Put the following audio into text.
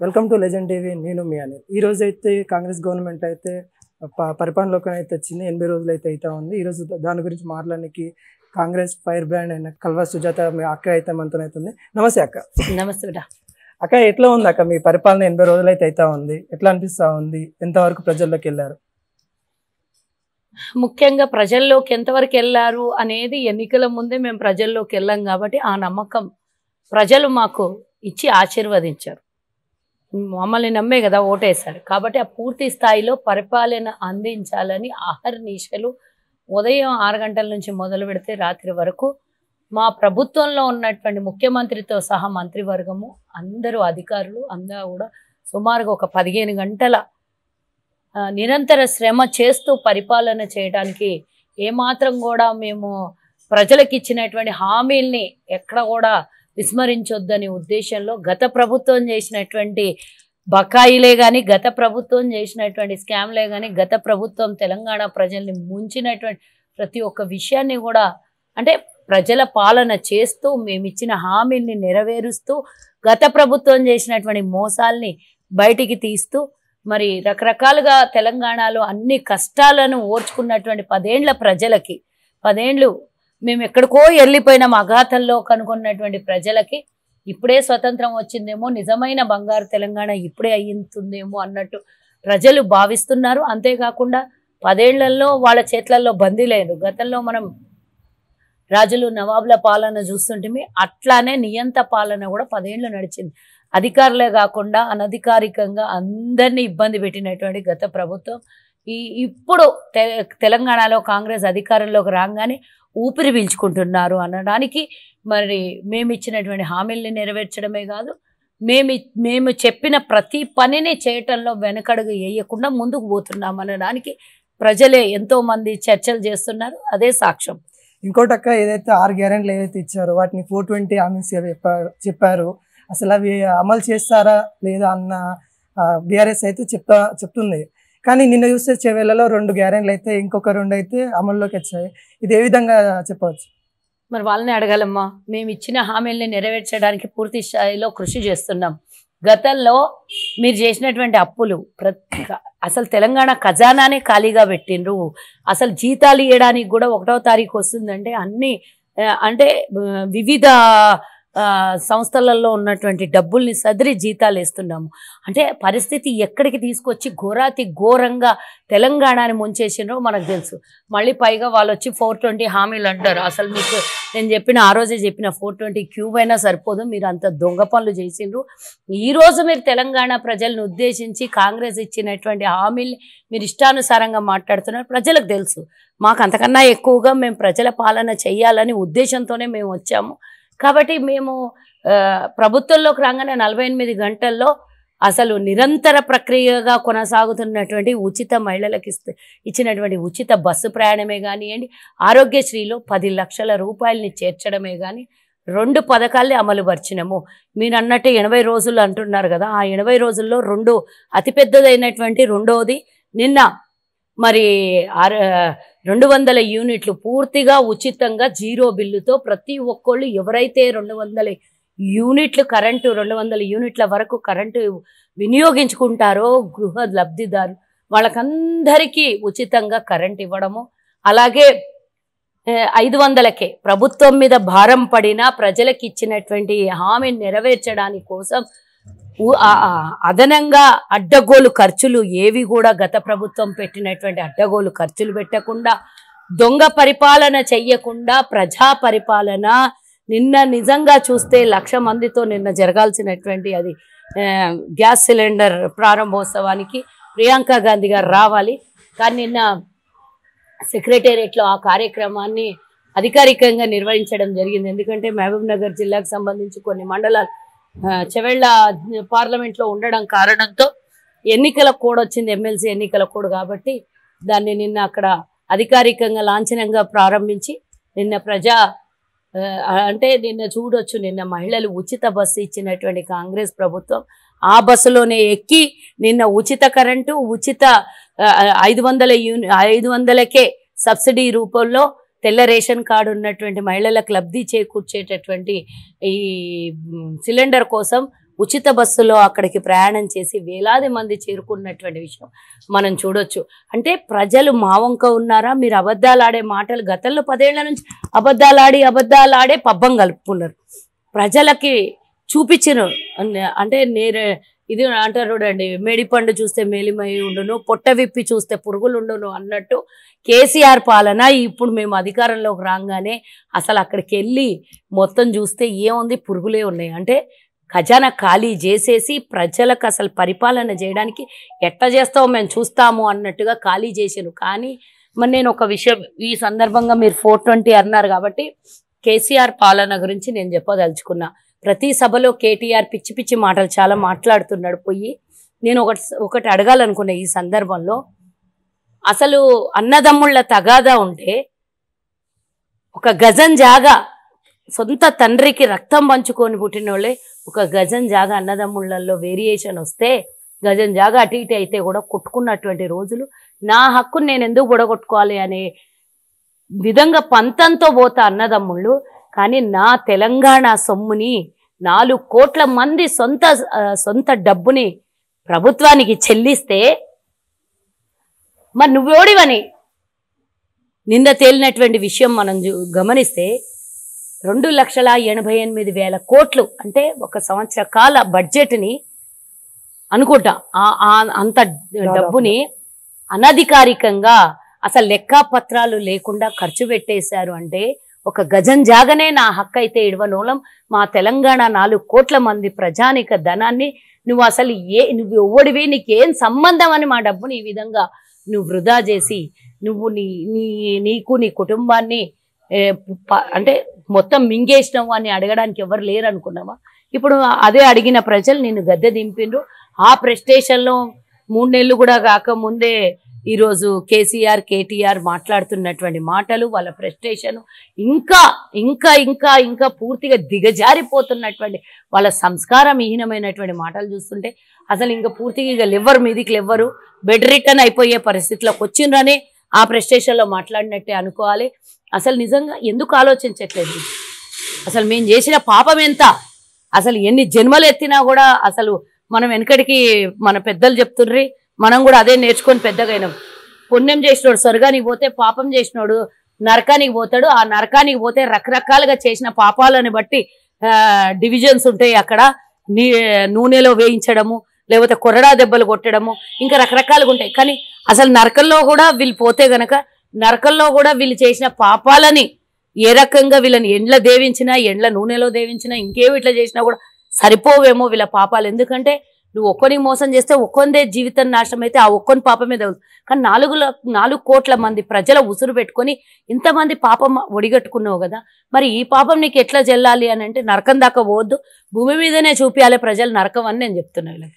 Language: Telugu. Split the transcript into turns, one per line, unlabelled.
Welcome to legend TV. నేను మీ అనిల్. ఈ రోజు అయితే కాంగ్రెస్ గవర్నమెంట్ అయితే పరిపాలనలోకి అయితే వచ్చింది. 80 రోజులు అయితే ఉంది. ఈరోజు దాని గురించి మాట్లాడడానికి కాంగ్రెస్ ఫైర్ బ్రాండ్ అయిన కల్వా సుజాత మీ అక్క అయితే మనతో అవుతుంది. నమస్తే అక్క.
నమస్తే
అక్క, ఎట్లా ఉంది అక్క మీ పరిపాలన? 80 రోజులు అయితే ఉంది. ఎట్లా అనిపిస్తూ ఉంది? ఎంతవరకు ప్రజల్లోకి వెళ్ళారు?
ముఖ్యంగా ప్రజల్లోకి ఎంతవరకు వెళ్ళారు అనేది ఎన్నికల ముందే మేము ప్రజల్లోకి వెళ్ళాం కాబట్టి ఆ నమ్మకం ప్రజలు మాకు ఇచ్చి ఆశీర్వదించారు. మమ్మల్ని నమ్మే కదా ఓటేశారు. కాబట్టి ఆ పూర్తి స్థాయిలో పరిపాలన అందించాలని అహర్నిశలు ఉదయం 6 గంటల నుంచి మొదలు పెడితే రాత్రి వరకు మా ప్రభుత్వంలో ఉన్నటువంటి ముఖ్యమంత్రితో సహా మంత్రివర్గము అందరూ అధికారులు అందరూ కూడా సుమారుగా ఒక 15 గంటల నిరంతర శ్రమ చేస్తూ పరిపాలన చేయడానికి ఏమాత్రం కూడా మేము ప్రజలకు ఇచ్చినటువంటి హామీల్ని ఎక్కడ కూడా విస్మరించొద్దని ఉద్దేశంలో గత ప్రభుత్వం చేసినటువంటి బకాయిలే కానీ, గత ప్రభుత్వం చేసినటువంటి స్కామ్లే కానీ, గత ప్రభుత్వం తెలంగాణ ప్రజల్ని ముంచినటువంటి ప్రతి ఒక్క విషయాన్ని కూడా అంటే ప్రజల పాలన చేస్తూ మేమిచ్చిన హామీల్ని నెరవేరుస్తూ గత ప్రభుత్వం చేసినటువంటి మోసాల్ని బయటికి తీస్తూ మరి రకరకాలుగా తెలంగాణలో అన్ని కష్టాలను ఓర్చుకున్నటువంటి 10 ఏళ్ల ప్రజలకి 10 ఏళ్ళు మేము ఎక్కడికో వెళ్ళిపోయినాం అఘాతంలో కనుగొన్నటువంటి ప్రజలకి ఇప్పుడే స్వతంత్రం వచ్చిందేమో, నిజమైన బంగారు తెలంగాణ ఇప్పుడే అయ్యింతుందేమో అన్నట్టు ప్రజలు భావిస్తున్నారు. అంతేకాకుండా 10 ఏళ్లలో వాళ్ళ చేతులలో బందీలేదు. గతంలో మనం రాజులు నవాబుల పాలన చూస్తుంటే అట్లానే నియంత పాలన కూడా 10 ఏళ్ళు నడిచింది. అధికారులే కాకుండా అనధికారికంగా అందరినీ ఇబ్బంది పెట్టినటువంటి గత ప్రభుత్వం ఇప్పుడు తెలంగాణలో కాంగ్రెస్ అధికారంలోకి రాగానే ఊపిరి పీల్చుకుంటున్నారు అనడానికి మరి మేము ఇచ్చినటువంటి హామీల్ని నెరవేర్చడమే కాదు, మేము చెప్పిన ప్రతి పనిని చేయటంలో వెనకడుగు వేయకుండా ముందుకు పోతున్నాం అనడానికి ప్రజలే ఎంతోమంది చర్చలు చేస్తున్నారు. అదే సాక్ష్యం.
ఇంకోటి అక్క, ఏదైతే 6 గ్యారెంటీలు ఏదైతే ఇచ్చారో వాటిని 420 హామీస్ చెప్పారు. అసలు అవి అమలు చేస్తారా లేదా అన్న బీఆర్ఎస్ అయితే చెప్తుంది. కానీ నిన్న చూస్తే చెవేళ్లలో 2 గ్యారెంటీలు అయితే ఇంకొక 2 అయితే అమల్లోకి వచ్చాయి. ఇది ఏ విధంగా చెప్పవచ్చు?
మరి వాళ్ళని అడగాలమ్మా. మేము ఇచ్చిన హామీల్ని నెరవేర్చడానికి పూర్తి స్థాయిలో కృషి చేస్తున్నాం. గతంలో మీరు చేసినటువంటి అప్పులు అసలు తెలంగాణ ఖజానానే ఖాళీగా పెట్టిండ్రు. అసలు జీతాలు ఇవ్వడానికి కూడా 1వ తారీఖు వస్తుందంటే అన్ని అంటే వివిధ సంస్థలలో ఉన్నటువంటి డబ్బుల్ని సదిరి జీతాలు వేస్తున్నాము. అంటే పరిస్థితి ఎక్కడికి తీసుకొచ్చి ఘోరాతి ఘోరంగా తెలంగాణని ముంచేసినో మనకు తెలుసు. మళ్ళీ పైగా వాళ్ళు వచ్చి 420 హామీలు అంటారు. అసలు మీకు నేను ఆ రోజే చెప్పిన 420 క్యూబ్ అయినా సరిపోదు, మీరు అంత దొంగ పనులు చేసిండ్రు. ఈరోజు మీరు తెలంగాణ ప్రజలను ఉద్దేశించి కాంగ్రెస్ ఇచ్చినటువంటి హామీల్ని మీరు ఇష్టానుసారంగా మాట్లాడుతున్నారు. ప్రజలకు తెలుసు మాకు అంతకన్నా ఎక్కువగా మేము ప్రజల పాలన చేయాలని ఉద్దేశంతోనే మేము వచ్చాము. కాబట్టి మేము ప్రభుత్వంలోకి రాగానే 48 గంటల్లో అసలు నిరంతర ప్రక్రియగా కొనసాగుతున్నటువంటి ఉచిత మహిళలకు ఇచ్చినటువంటి ఉచిత బస్సు ప్రయాణమే కానివ్వండి, ఆరోగ్యశ్రీలో 10 లక్షల రూపాయలని చేర్చడమే కానీ 2 పథకాల్ని అమలు పరిచినాము. మీరు అన్నట్టు 80 రోజులు అంటున్నారు కదా, ఆ 80 రోజుల్లో 2 అతిపెద్దదైనటువంటి రెండవది నిన్న మరి 200 యూనిట్లు పూర్తిగా ఉచితంగా జీరో బిల్లుతో ప్రతి ఒక్కళ్ళు ఎవరైతే 200 యూనిట్లు కరెంటు 200 యూనిట్ల వరకు కరెంటు వినియోగించుకుంటారో గృహ లబ్ధిదారు వాళ్ళకందరికీ ఉచితంగా కరెంట్ ఇవ్వడము, అలాగే 500కే ప్రభుత్వం మీద భారం పడిన ప్రజలకు ఇచ్చినటువంటి హామీని నెరవేర్చడానికి కోసం అదనంగా అడ్డగోలు ఖర్చులు ఏవి కూడా గత ప్రభుత్వం పెట్టినటువంటి అడ్డగోలు ఖర్చులు పెట్టకుండా, దొంగ పరిపాలన చెయ్యకుండా ప్రజా పరిపాలన నిన్న నిజంగా చూస్తే 1,00,000 మందితో నిన్న జరగాల్సినటువంటి అది గ్యాస్ సిలిండర్ ప్రారంభోత్సవానికి ప్రియాంక గాంధీ గారు రావాలి. కానీ నిన్న సెక్రటేరియట్లో ఆ కార్యక్రమాన్ని అధికారికంగా నిర్వహించడం జరిగింది. ఎందుకంటే మహబూబ్ నగర్ జిల్లాకు సంబంధించి కొన్ని మండలాలు చెవెళ్ళ పార్లమెంట్లో ఉండడం కారణంతో ఎన్నికల కోడ్ వచ్చింది, ఎమ్మెల్సీ ఎన్నికల కోడ్. కాబట్టి దాన్ని నిన్న అక్కడ అధికారికంగా లాంఛనంగా ప్రారంభించి నిన్న చూడొచ్చు, నిన్న మహిళలు ఉచిత బస్సు ఇచ్చినటువంటి కాంగ్రెస్ ప్రభుత్వం ఆ బస్సులోనే ఎక్కి నిన్న ఉచిత కరెంటు, ఉచిత 500కే సబ్సిడీ రూపంలో తెల్ల రేషన్ కార్డు ఉన్నటువంటి మహిళలకు లబ్ధి చేకూర్చేటటువంటి ఈ సిలిండర్ కోసం ఉచిత బస్సులో అక్కడికి ప్రయాణం చేసి వేలాది మంది చేరుకున్నటువంటి విషయం మనం చూడొచ్చు. అంటే ప్రజలు మా వంక ఉన్నారా? మీరు అబద్ధాలు ఆడే మాటలు గతంలో 10 ఏళ్ల నుంచి అబద్ధాలాడే పబ్బం కలుపుకున్నారు. ప్రజలకి చూపించిన అంటే ఇది అంటారు చూడండి, మేడిపండు చూస్తే మేలిమై ఉండును, పొట్ట విప్పి చూస్తే పురుగులు ఉండును అన్నట్టు కేసీఆర్ పాలన. ఇప్పుడు మేము అధికారంలోకి రాగానే అసలు అక్కడికి వెళ్ళి మొత్తం చూస్తే ఏముంది, పురుగులే ఉన్నాయి. అంటే ఖజానా ఖాళీ చేసేసి ప్రజలకు అసలు పరిపాలన చేయడానికి ఎట్లా చేస్తామో మేము చూస్తాము అన్నట్టుగా ఖాళీ చేసారు. కానీ మరి నేను ఒక విషయం ఈ సందర్భంగా మీరు 420 అన్నారు కాబట్టి కేసీఆర్ పాలన గురించి నేను చెప్పదలుచుకున్నా. ప్రతి సభలో కేటీఆర్ పిచ్చి పిచ్చి మాటలు చాలా మాట్లాడుతున్నాడు. పోయి నేను ఒకటి అడగాలనుకున్నా ఈ సందర్భంలో. అసలు అన్నదమ్ముళ్ళ తగాదా ఉంటే ఒక గజం జాగా సొంత తండ్రికి రక్తం పంచుకొని పుట్టిన వాళ్ళే ఒక గజం జాగా అన్నదమ్ముళ్ళల్లో వేరియేషన్ వస్తే గజం జాగా అటు ఇటు అయితే కూడా కొట్టుకున్నటువంటి రోజులు. నా హక్కును నేను ఎందుకు గొడగొట్టుకోవాలి అనే విధంగా పంతంతో పోతా అన్నదమ్ముళ్ళు. కానీ నా తెలంగాణ సొమ్ముని 4 కోట్ల మంది సొంత డబ్బుని ప్రభుత్వానికి చెల్లిస్తే మరి నువ్వోడివని నిన్న తేలినటువంటి విషయం మనం గమనిస్తే 2,88,000 కోట్లు అంటే ఒక సంవత్సర కాల బడ్జెట్ని అనుకుంటా అంత డబ్బుని అనధికారికంగా అసలు లెక్కపత్రాలు లేకుండా ఖర్చు పెట్టేశారు. అంటే ఒక గజం జాగనే నా హక్కు అయితే ఇడవనోళం మా తెలంగాణ 4 కోట్ల మంది ప్రజానిక ధనాన్ని నువ్వు అసలు నువ్వు ఎవడివి, నీకేం సంబంధం అని మా డబ్బుని ఈ విధంగా నువ్వు వృధా చేసి నువ్వు నీకు నీ కుటుంబాన్ని అంటే మొత్తం మింగేసినావు అని అడగడానికి ఎవరు లేరు అనుకున్నావా? ఇప్పుడు అదే అడిగిన ప్రజలు నిన్ను గద్దె దింపిండ్రు. ఆ ప్రెస్టేషన్లో 3 నెలలు కూడా కాకముందే ఈరోజు కేసీఆర్ కేటీఆర్ మాట్లాడుతున్నటువంటి మాటలు, వాళ్ళ ప్రెస్టేషన్ ఇంకా ఇంకా ఇంకా ఇంకా పూర్తిగా దిగజారిపోతున్నటువంటి వాళ్ళ సంస్కారహీనమైనటువంటి మాటలు చూస్తుంటే అసలు ఇంకా పూర్తిగా ఇక లెవ్వరు, మీదికి లెవ్వరు, బెడ్ రిటర్న్ అయిపోయే పరిస్థితిలోకి వచ్చిండ్రని ఆ ప్రెస్టేషన్లో మాట్లాడినట్టే అనుకోవాలి. అసలు నిజంగా ఎందుకు ఆలోచించట్లేదు? అసలు మేము చేసిన పాపం ఎంత, అసలు ఎన్ని జన్మలు ఎత్తినా కూడా అసలు మనం వెనకడికి మన పెద్దలు చెప్తుండ్రి, మనం కూడా అదే నేర్చుకొని పెద్దగా అయినాం. పుణ్యం చేసినోడు స్వర్గానికి పోతే, పాపం చేసినోడు నరకానికి పోతాడు. ఆ నరకానికి పోతే రకరకాలుగా చేసిన పాపాలను బట్టి డివిజన్స్ ఉంటాయి. అక్కడ నూనెలో వేయించడము, లేకపోతే కొరడా దెబ్బలు కొట్టడము, ఇంకా రకరకాలుగా ఉంటాయి. కానీ అసలు నరకంలో కూడా వీళ్ళు పోతే గనక నరకంలో కూడా వీళ్ళు చేసిన పాపాలని ఏ రకంగా వీళ్ళని ఎండ్ల దేవించినా, ఎండ్ల నూనెలో దేవించినా, ఇంకేమి ఇట్లా చేసినా కూడా సరిపోవేమో వీళ్ళ పాపాలు. ఎందుకంటే నువ్వు ఒక్కడిని మోసం చేస్తే ఒక్కొందే జీవితం నాశనం అయితే ఆ ఒక్కొని పాపమే తగులుతుంది. కానీ 4 కోట్ల మంది ప్రజల ఉసురు పెట్టుకొని ఇంతమంది పాపం ఒడిగట్టుకున్నావు కదా, మరి ఈ పాపం నీకు ఎట్లా చెల్లాలి అని అంటే నరకం దాకా పోవద్దు, భూమి మీదనే చూపించాలి ప్రజలు నరకం అని నేను చెప్తున్నాను.